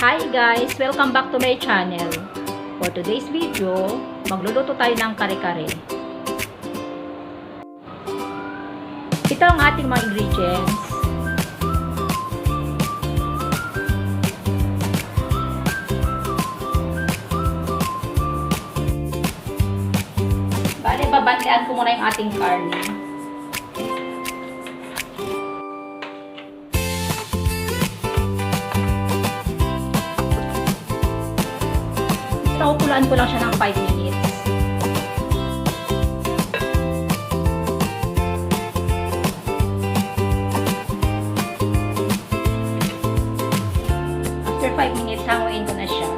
Hi guys! Welcome back to my channel. For today's video, magluluto tayo ng kare-kare. Ito ang ating mga ingredients. Bale, babantean ko muna yung ating karne. Kukulaan ko lang siya ng 5 minutes. After 5 minutes, hanguin ko na siya.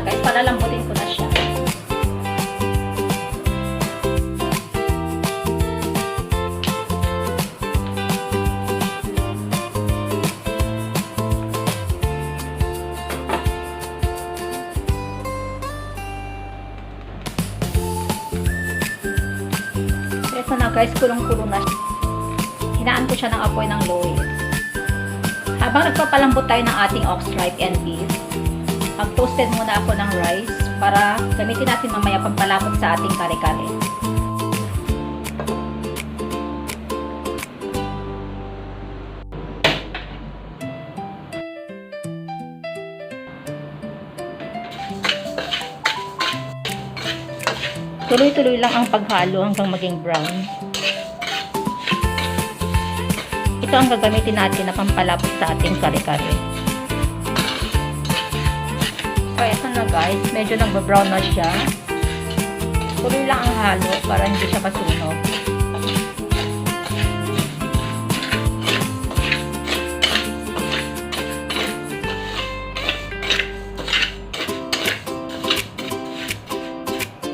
Guys, palalambutin ko na siya. Ito na guys, kulong-kulong na siya. Hinaan ko siya ng apoy ng low heat. Habang nagpapalambot tayo ng ating ox tripe and beef, mag-toasted muna ako ng rice para gamitin natin mamaya pampalapot sa ating kare-kare. Tuloy-tuloy lang ang paghalo hanggang maging brown. Ito ang gagamitin natin na pampalapot sa ating kare-kare. So, ito na guys, medyo nagba-brown na siya. Tuloy lang ang halo para hindi siya masunog.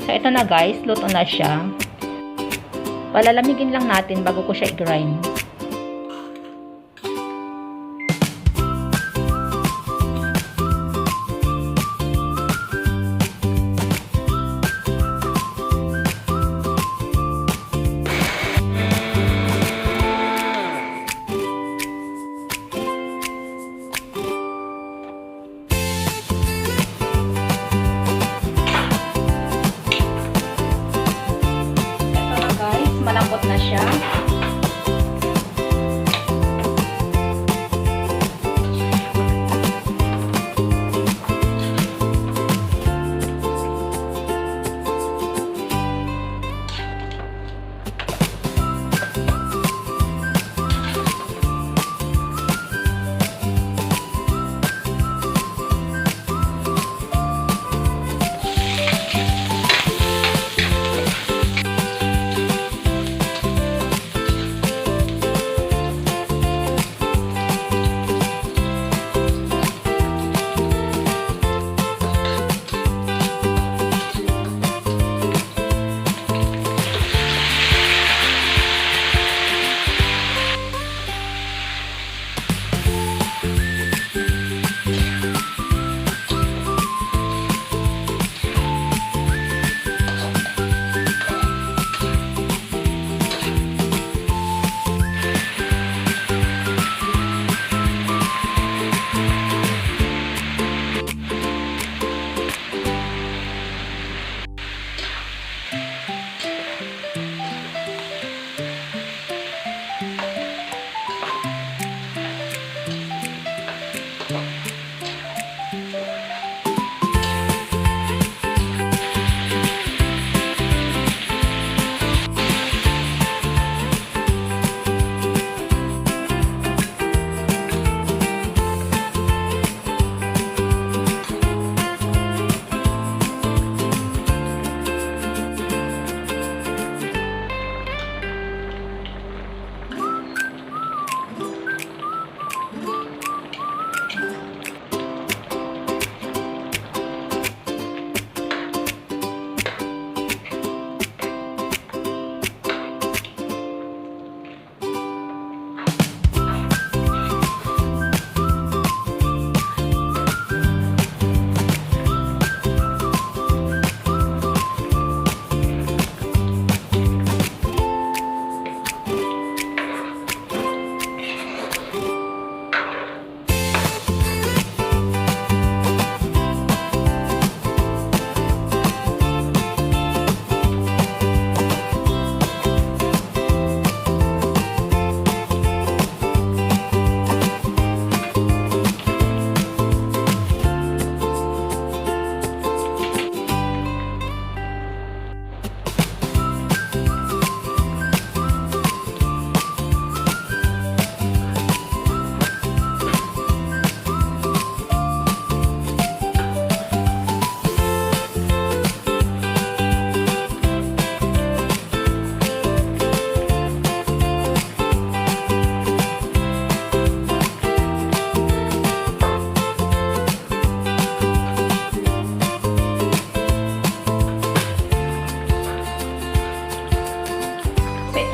So, ito na guys, luto na siya. Palalamigin lang natin bago ko siya i-grind. Malambot na siya.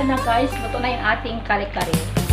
ito na guys, luto na yung ating kare-kare.